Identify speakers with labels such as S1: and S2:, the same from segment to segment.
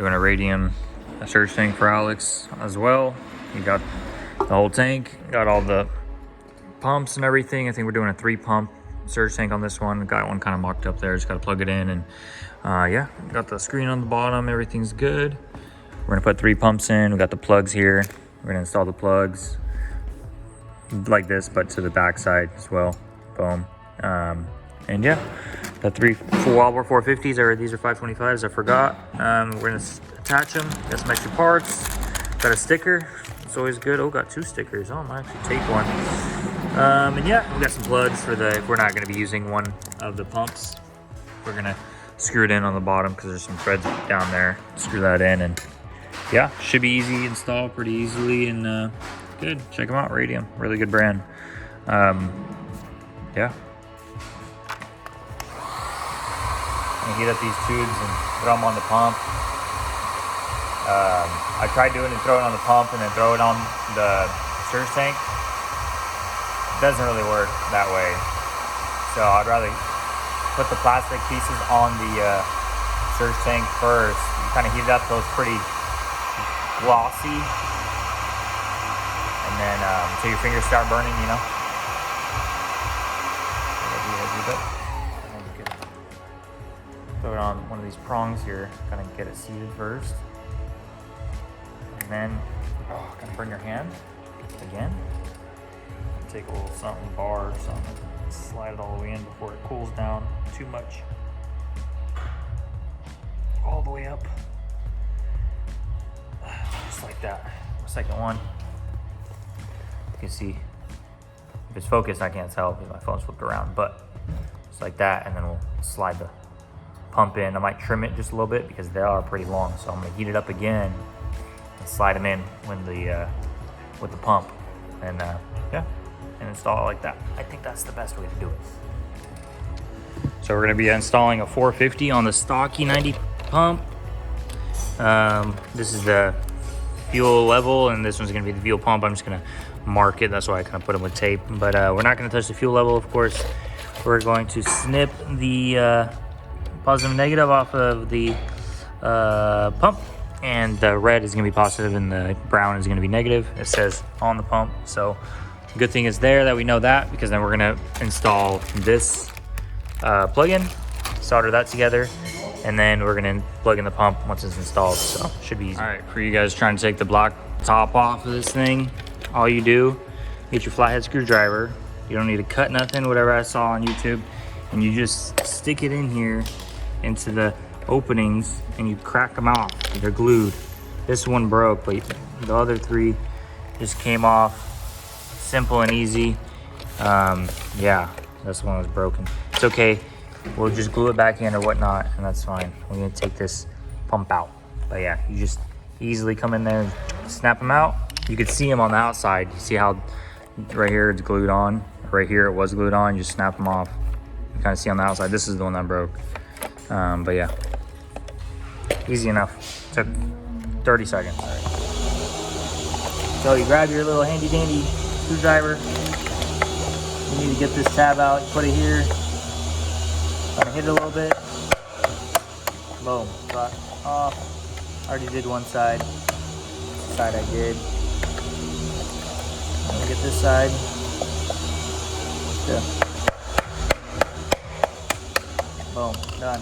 S1: Doing a radium surge tank for Alex as well. You got the whole tank, got all the pumps and everything. I think we're doing a 3-pump surge tank on this one. Got one kind of mocked up there, just got to plug it in. And yeah, got the screen on the bottom, everything's good. We're gonna put 3 pumps in. We got the plugs here. We're gonna install the plugs like this, but to the back side as well. Boom. And yeah, the 3 full wobber 450s are, these are 525s, I forgot. We're gonna attach them, got some extra parts, got a sticker, it's always good. Oh, got 2 stickers, oh, I might actually take one. And yeah, we got some plugs for the, if we're not gonna be using one of the pumps, we're gonna screw it in on the bottom because there's some threads down there. Screw that in, and yeah, should be easy to install pretty easily, and good. Check them out, Radium, really good brand. Yeah. And heat up these tubes and throw them on the pump. I tried doing it, throw it on the pump and then throw it on the surge tank. It doesn't really work that way. So I'd rather put the plastic pieces on the surge tank first. You kind of heat it up till it's pretty glossy. And then until your fingers start burning, you know. Throw it on one of these prongs here, kind of get it seated first. And then, oh, kind of burn your hand again. Take a little something, bar or something, slide it all the way in before it cools down too much. All the way up. Just like that. Second one. You can see, if it's focused, I can't tell because my phone's flipped around, but just like that, and then we'll slide the pump in. I might trim it just a little bit because they are pretty long, so I'm gonna heat it up again and slide them in when the with the pump, and yeah, and install it like that. I think that's the best way to do it. So we're gonna be installing a 450 on the stock e90 pump. This is the fuel level, and this one's gonna be the fuel pump. I'm just gonna mark it, that's why I kind of put them with tape, but we're not gonna touch the fuel level, of course. We're going to snip the positive and negative off of the pump, and the red is going to be positive and the brown is going to be negative. It says on the pump, so the good thing is there that we know that, because then we're going to install this plug-in, solder that together, and then we're going to plug in the pump once it's installed, so it should be easy. All right, for you guys trying to take the block top off of this thing, all you do, get your flathead screwdriver. You don't need to cut nothing, whatever I saw on YouTube, and you just stick it in here into the openings and you crack them off. They're glued. This one broke, but the other 3 just came off. Simple and easy. Yeah, this one was broken. It's okay. We'll just glue it back in or whatnot, and that's fine. We're gonna take this pump out. But yeah, you just easily come in there and snap them out. You can see them on the outside. You see how right here it's glued on? Right here it was glued on. You just snap them off. You kind of see on the outside. This is the one that broke. But yeah, easy enough. Took 30 seconds. All right. So you grab your little handy dandy screwdriver. You need to get this tab out. Put it here. Kind of hit it a little bit. Boom. Got off. Already did one side. This side I did. Let me get this side. Yeah. Boom, done.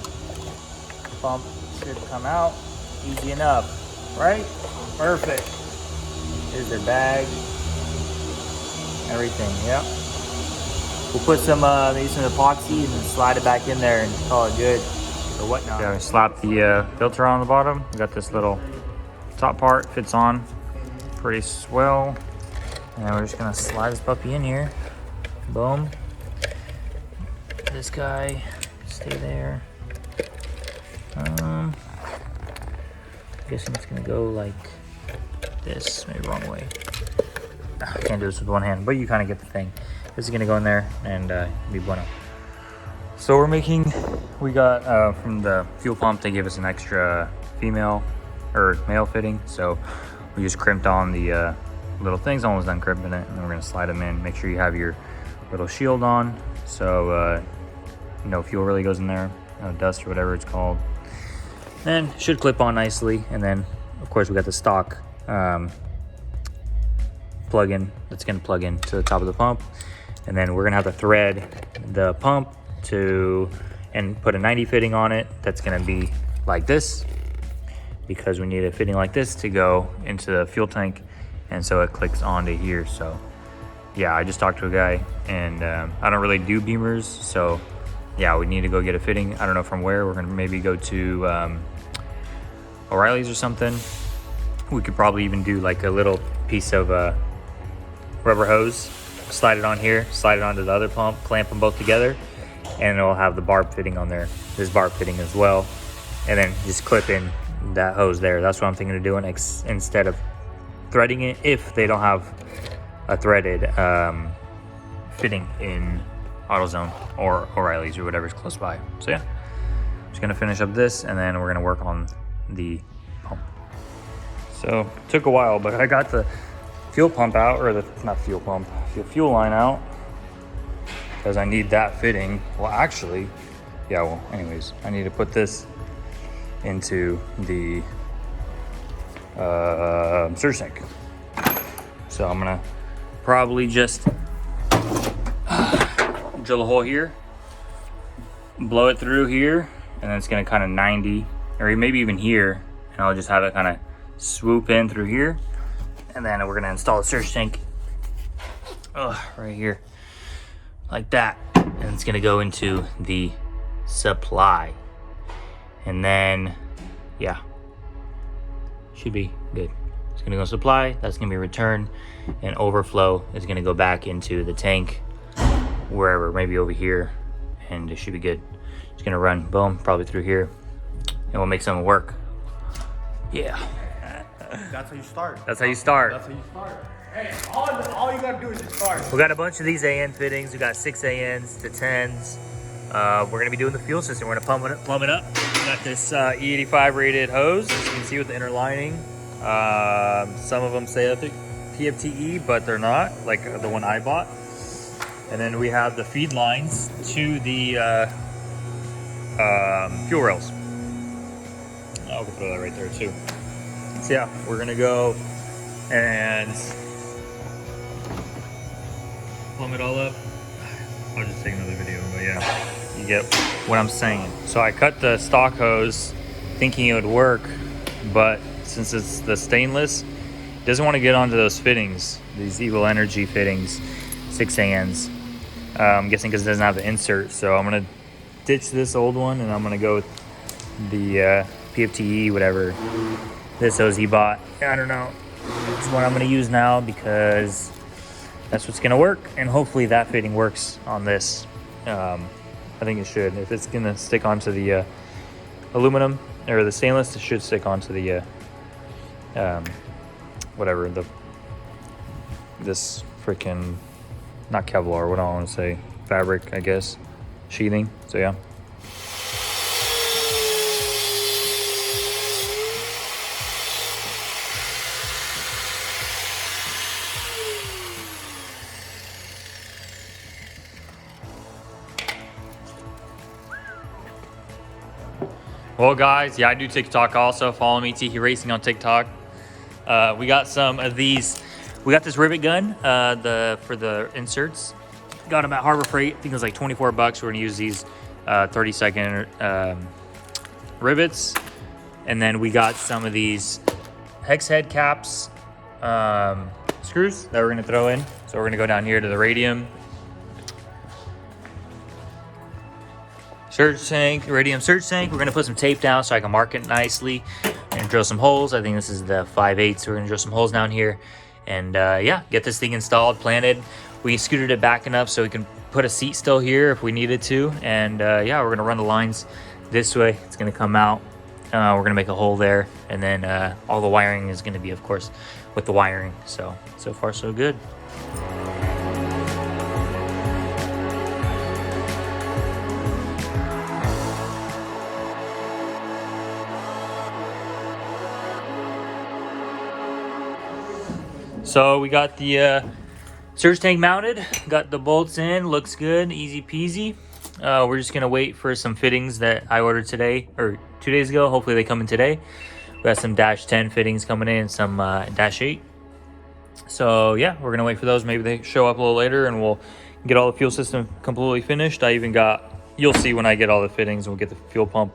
S1: Pump should come out easy enough, right? Perfect. Here's their bag, everything. Yep. We'll put some maybe some epoxy and then slide it back in there and call it good or whatnot. Yeah, we slap the filter on the bottom. We got this little top part, fits on pretty swell, and then we're just gonna slide this puppy in here. Boom. This guy. Stay there. Guessing it's gonna go like this, maybe wrong way. I can't do this with one hand, but you kind of get the thing. This is gonna go in there and be bueno. So we got from the fuel pump, they gave us an extra female or male fitting, so we just crimped on the little things, almost done crimping it, and then we're gonna slide them in. Make sure you have your little shield on, so no fuel really goes in there, no dust or whatever it's called. Then should clip on nicely. And then of course we got the stock plug-in that's gonna plug in to the top of the pump. And then we're gonna have to thread the pump and put a 90 fitting on it. That's gonna be like this, because we need a fitting like this to go into the fuel tank, and so it clicks onto here. So yeah, I just talked to a guy, and I don't really do beamers, so yeah, we need to go get a fitting. I don't know from where. We're gonna maybe go to O'Reilly's or something. We could probably even do like a little piece of rubber hose, slide it on here, slide it onto the other pump, clamp them both together, and it'll have the barb fitting on there, this barb fitting as well, and then just clip in that hose there. That's what I'm thinking of doing instead of threading it, if they don't have a threaded fitting in AutoZone or O'Reilly's or whatever's close by. So yeah, just gonna finish up this, and then we're gonna work on the pump. So it took a while, but I got the fuel pump out, or not fuel pump, fuel line out, because I need that fitting. Well, actually, yeah, well, anyways, I need to put this into the surge tank. So I'm gonna probably just drill a hole here, blow it through here, and then it's gonna kind of 90, or maybe even here, and I'll just have it kind of swoop in through here, and then we're gonna install the surge tank right here, like that, and it's gonna go into the supply, and then yeah, should be good. It's gonna go supply, that's gonna be return, and overflow is gonna go back into the tank, wherever, maybe over here, and it should be good. It's gonna run, boom, probably through here, and we'll make something work. Yeah.
S2: That's how you start.
S1: That's how you start.
S2: That's how you start. Hey, all you gotta do is just start.
S1: We got a bunch of these AN fittings. We got 6 ANs to 10s. We're gonna be doing the fuel system. We're gonna plumb it up. We got this E85 rated hose, as you can see with the inner lining. Some of them say PFTE, but they're not, like the one I bought. And then we have the feed lines to the fuel rails. I'll throw that right there too. So yeah, we're gonna go and plumb it all up. I'll just take another video, but yeah, you get what I'm saying. So I cut the stock hose thinking it would work, but since it's the stainless, it doesn't want to get onto those fittings, these Evil Energy fittings, 6 ANs. I'm guessing because it doesn't have the insert, so I'm gonna ditch this old one, and I'm gonna go with the PFTE, whatever this hose he bought. I don't know. It's what I'm gonna use now, because that's what's gonna work, and hopefully that fitting works on this. I think it should. If it's gonna stick onto the aluminum or the stainless, it should stick onto the whatever, this freaking, not Kevlar, what do I want to say, fabric, I guess, sheathing. So yeah. Well guys, yeah, I do TikTok also. Follow me, Tiki Racing, on TikTok. We got some of these. We got this rivet gun for the inserts. Got them at Harbor Freight. I think it was like 24 bucks. We're gonna use these 30-second rivets. And then we got some of these hex head caps screws that we're gonna throw in. So we're gonna go down here to the radium surge tank, radium surge tank. We're gonna put some tape down so I can mark it nicely and drill some holes. I think this is the 5/8, so we're gonna drill some holes down here, and yeah, get this thing installed, planted. We scooted it back enough so we can put a seat still here if we needed to, and yeah, we're gonna run the lines this way. It's gonna come out. We're gonna make a hole there, and then all the wiring is gonna be, of course, with the wiring. So far so good. So we got the surge tank mounted, got the bolts in, looks good, easy peasy. We're just gonna wait for some fittings that I ordered today or 2 days ago. Hopefully they come in today. We got some Dash 10 fittings coming in, some Dash 8. So yeah, we're gonna wait for those. Maybe they show up a little later and we'll get all the fuel system completely finished. I even got, you'll see when I get all the fittings, we'll get the fuel pump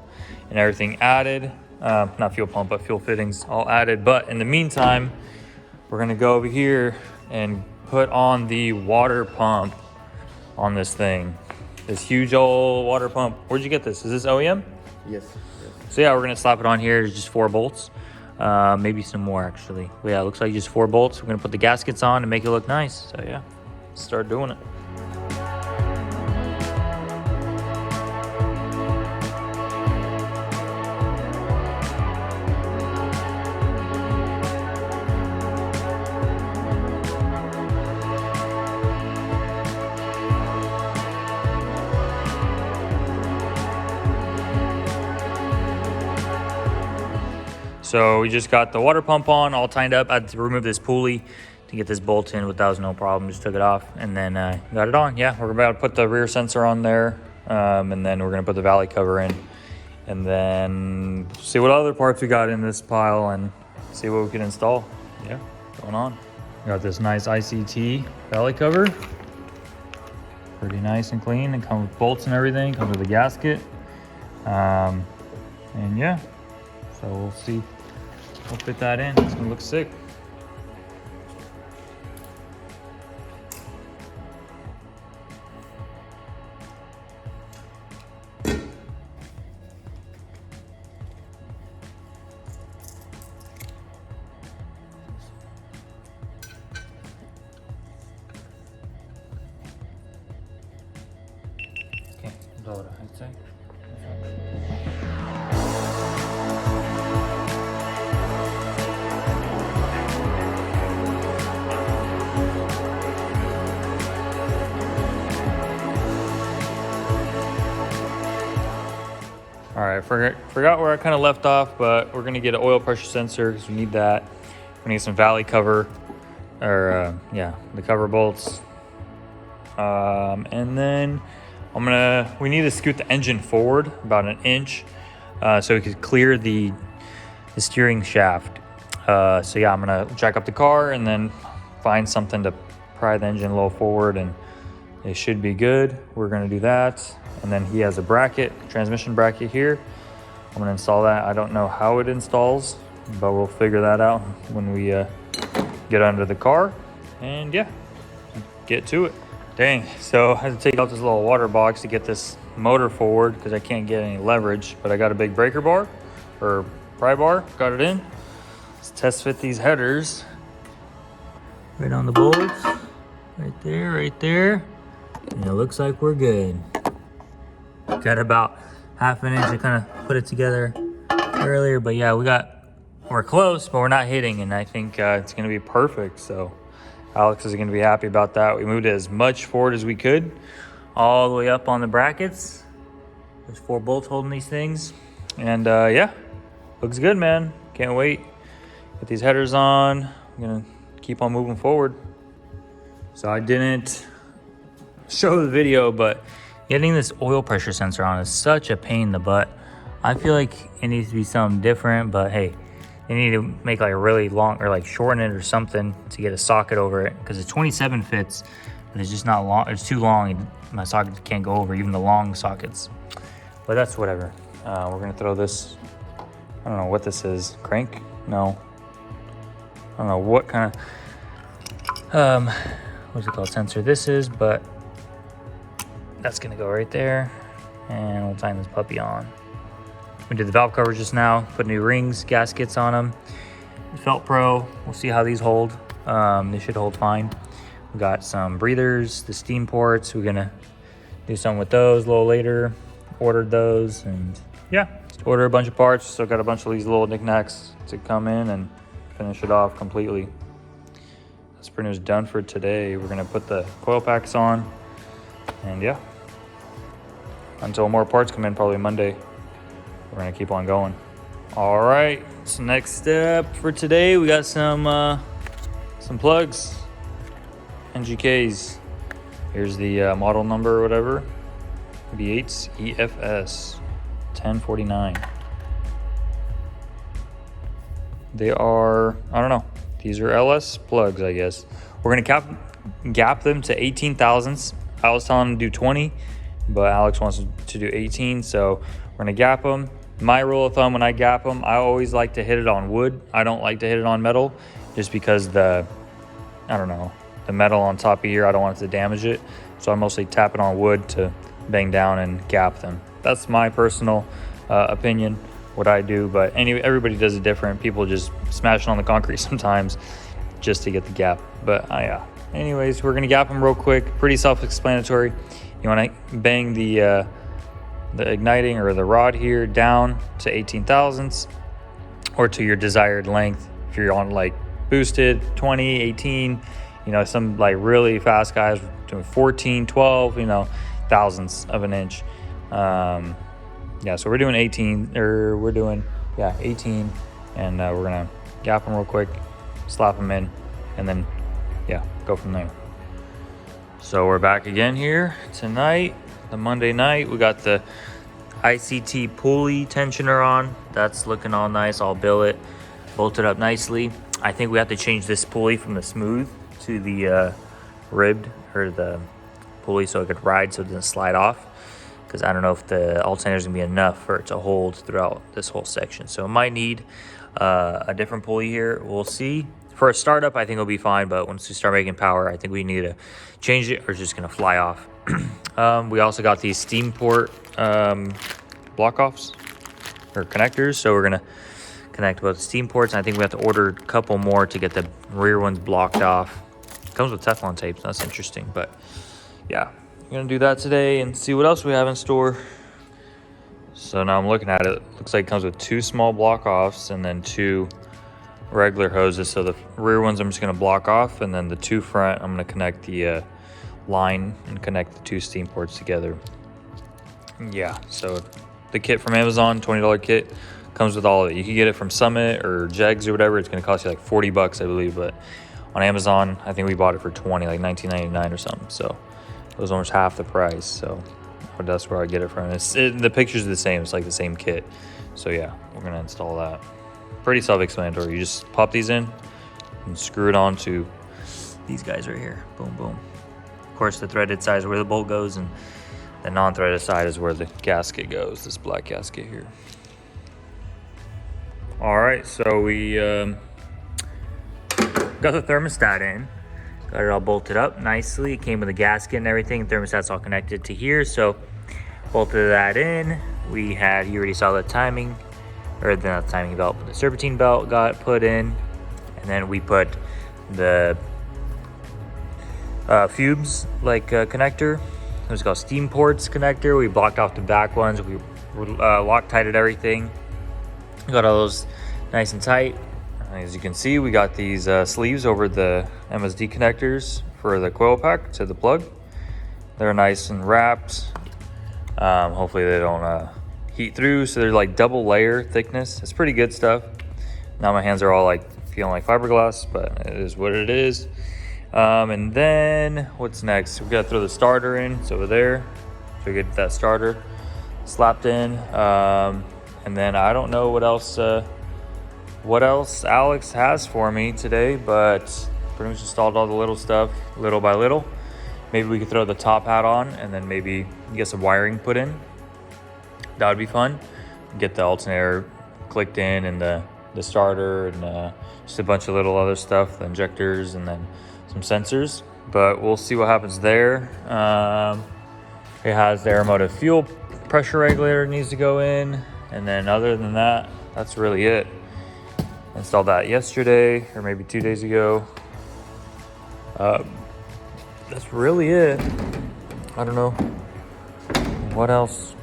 S1: and everything added. Not fuel pump, but fuel fittings all added. But in the meantime, we're gonna go over here and put on the water pump on this thing. This huge old water pump. Where'd you get this? Is this OEM?
S2: Yes.
S1: So yeah, we're gonna slap it on here. There's just 4 bolts. Maybe some more actually. But yeah, it looks like just 4 bolts. We're gonna put the gaskets on to make it look nice. So yeah, let's start doing it. So we just got the water pump on, all tied up. I had to remove this pulley to get this bolt in, but that was no problem. Just took it off and then got it on. Yeah, we're about to put the rear sensor on there, and then we're gonna put the valley cover in, and then see what other parts we got in this pile and see what we can install. Yeah, going on. We got this nice ICT valley cover. Pretty nice and clean. It comes with bolts and everything. Comes with a gasket. And yeah, so we'll see. We'll fit that in. It's gonna look sick. Okay, dobra, I'd say. All right, forgot where I kind of left off, but we're gonna get an oil pressure sensor because we need that. We're gonna get some valley cover, or yeah, the cover bolts. And then we need to scoot the engine forward about 1 inch so we could clear the steering shaft. So yeah, I'm gonna jack up the car and then find something to pry the engine a little forward and it should be good. We're gonna do that. And then he has a bracket, transmission bracket here. I'm gonna install that. I don't know how it installs, but we'll figure that out when we get under the car. And yeah, get to it. Dang, so I had to take out this little water box to get this motor forward because I can't get any leverage, but I got a big breaker bar, or pry bar, got it in. Let's test fit these headers. Right on the bolts, right there. And it looks like we're good. Got about 1/2 inch to kind of put it together earlier, but yeah, we're close, but we're not hitting, and I think it's gonna be perfect. So Alex is gonna be happy about that. We moved it as much forward as we could, all the way up on the brackets. There's 4 bolts holding these things, and yeah, looks good, man. Can't wait. Get these headers on. I'm gonna keep on moving forward. So I didn't show the video, but getting this oil pressure sensor on is such a pain in the butt. I feel like it needs to be something different, but hey, they need to make like a really long, or like shorten it or something to get a socket over it, because the 27 fits, but it's just not long. It's too long. My socket can't go over even the long sockets, but that's whatever. We're gonna throw this, I don't know what this is, crank? No, I don't know what kind of, what's it called, sensor this is, but that's gonna go right there, and we'll tighten this puppy on. We did the valve covers just now, put new rings, gaskets on them. Felt Pro, we'll see how these hold. They should hold fine. We got some breathers, the steam ports. We're gonna do something with those a little later. Ordered those, and yeah, just order a bunch of parts. Still got a bunch of these little knickknacks to come in and finish it off completely. That's pretty much done for today. We're gonna put the coil packs on, and yeah, until more parts come in, probably Monday, we're gonna keep on going. All right, so next step for today, we got some plugs, NGKs. Here's the model number or whatever. V8s EFS 1049. They are, I don't know. These are LS plugs, I guess. We're gonna gap them to 18 thousandths. I was telling him to do 20, but Alex wants to do 18, so we're gonna gap them. My rule of thumb when I gap them, I always like to hit it on wood. I don't like to hit it on metal, just because the metal on top of here, I don't want it to damage it. So I mostly tap it on wood to bang down and gap them. That's my personal opinion, what I do. But anyway, everybody does it different. People just smash it on the concrete sometimes just to get the gap. But yeah. Anyways, we're gonna gap them real quick. Pretty self-explanatory. You want to bang the igniting or the rod here down to 18 thousandths or to your desired length. If you're on like boosted 20, 18, you know, some like really fast guys doing 14, 12, you know, thousandths of an inch. Yeah, so we're doing 18, or we're doing 18, and we're gonna gap them real quick, slap them in, and then go from there. So we're back again here tonight, the Monday night. We got the ICT pulley tensioner on. That's looking all nice, all billet, bolted up nicely. I think we have to change this pulley from the smooth to the ribbed, or the pulley, so it could ride so it doesn't slide off, because I don't know if the alternator is gonna be enough for it to hold throughout this whole section. So it might need a different pulley here. We'll see. For a startup, I think it'll be fine, but once we start making power, I think we need to change it, or it's just gonna fly off. We also got these steam port block offs or connectors, so we're gonna connect both steam ports. And I think we have to order a couple more to get the rear ones blocked off. It comes with Teflon tape, so that's interesting. But yeah, we're gonna do that today and see what else we have in store. So now I'm looking at it. Looks like it comes with 2 small block offs and then 2 regular hoses. So the rear ones I'm just gonna block off, and then the 2 front I'm gonna connect the line and connect the 2 steam ports together. Yeah, so the kit from Amazon, $20 kit, comes with all of it. You can get it from Summit or Jegs or whatever. It's gonna cost you like 40 bucks, I believe, but on Amazon, I think we bought it for 20, like $19.99 or something. So it was almost half the price. So that's where I get it from. The pictures are the same. It's like the same kit. So yeah, we're gonna install that. Pretty self-explanatory. You just pop these in and screw it on to these guys right here. Boom, boom. Of course, the threaded side is where the bolt goes, and the non-threaded side is where the gasket goes, this black gasket here. All right, so we got the thermostat in. Got it all bolted up nicely. It came with a gasket and everything. The thermostat's all connected to here, so bolted that in. You already saw the timing, or not the timing belt, but the serpentine belt got put in. And then we put the Fubes connector. It was called steam ports connector. We blocked off the back ones. We Loctited everything. Got all those nice and tight. As you can see, we got these sleeves over the MSD connectors for the coil pack to the plug. They're nice and wrapped. Hopefully they don't heat through. So they're like double layer thickness. It's pretty good stuff. Now my hands are all like feeling like fiberglass, but it is what it is. And then what's next? We gotta throw the starter in. It's over there. So we get that starter slapped in. And then I don't know what else Alex has for me today, but pretty much installed all the little stuff little by little. Maybe we could throw the top hat on and then maybe get some wiring put in. That would be fun. Get the alternator clicked in and the starter and just a bunch of little other stuff, the injectors and then some sensors. But we'll see what happens there. It has the aeromotive fuel pressure regulator needs to go in. And then other than that, that's really it. Installed that yesterday or maybe 2 days ago. That's really it. I don't know what else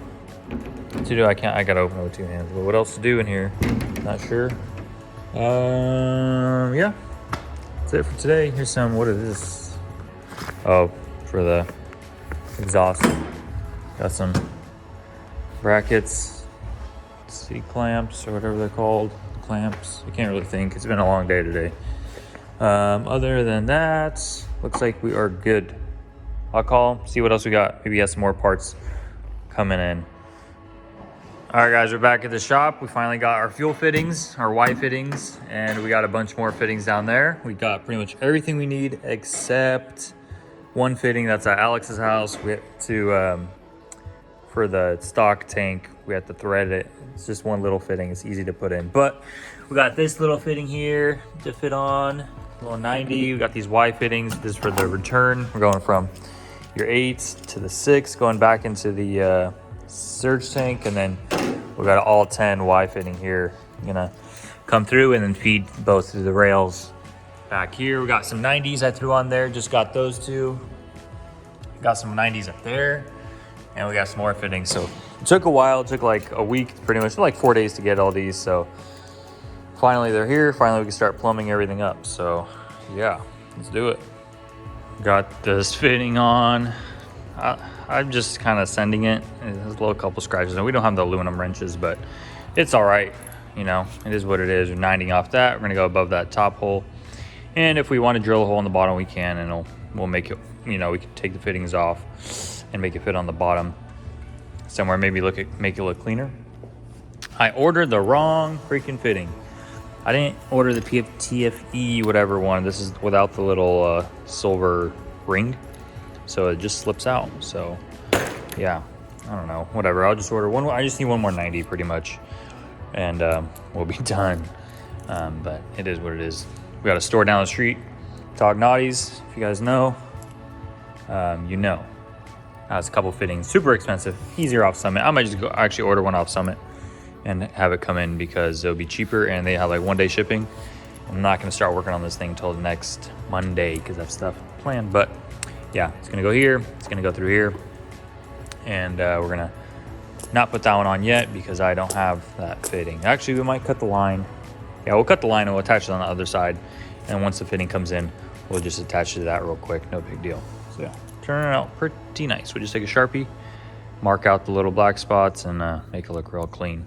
S1: to do. I gotta open it with 2 hands, but what else to do in here? Not sure. Yeah, that's it for today. Here's some, what is this? Oh, for the exhaust. Got some brackets, C-clamps or whatever they're called. Clamps. I can't really think. It's been a long day today. Other than that, looks like we are good. I'll call, see what else we got. Maybe he has some more parts coming in. All right, guys, we're back at the shop. We finally got our fuel fittings, our Y fittings, and we got a bunch more fittings down there. We got pretty much everything we need except one fitting that's at Alex's house. We had to, for the stock tank, we have to thread it. It's just one little fitting. It's easy to put in. But we got this little fitting here to fit on, little 90. We got these Y fittings. This is for the return. We're going from your 8 to the 6, going back into the surge tank, and then we got all 10 Y fitting here. I'm gonna come through and then feed both of the rails back here. We got some 90s I threw on there, just got those two. Got some 90s up there, and we got some more fittings. So it took a while, it took like a week, pretty much like 4 days to get all these. So finally they're here. Finally we can start plumbing everything up. So yeah, let's do it. Got this fitting on. I'm just kind of sending it. It has a little couple scratches, and we don't have the aluminum wrenches, but it's all right. You know, it is what it is. We're 90 off that. We're gonna go above that top hole, and if we want to drill a hole in the bottom, we can, and we'll make it. You know, we can take the fittings off and make it fit on the bottom somewhere. Maybe make it look cleaner. I ordered the wrong freaking fitting. I didn't order the TFE whatever one. This is without the little silver ring. So it just slips out. So yeah, I don't know, whatever. I'll just order one. I just need one more 90 pretty much, and we'll be done. But it is what it is. We got a store down the street, Tognotti's, if you guys know. You know, it's a couple fittings, super expensive, easier off Summit. I might just go actually order one off Summit and have it come in because it'll be cheaper, and they have like 1 day shipping. I'm not gonna start working on this thing until next Monday because I have stuff planned, but yeah, it's gonna go here, it's gonna go through here, and we're gonna not put that one on yet because I don't have that fitting. Actually, we might cut the line. Yeah, we'll cut the line and we'll attach it on the other side, and once the fitting comes in, we'll just attach it to that real quick, no big deal. So yeah, turn it out pretty nice. We just take a Sharpie, mark out the little black spots, and make it look real clean.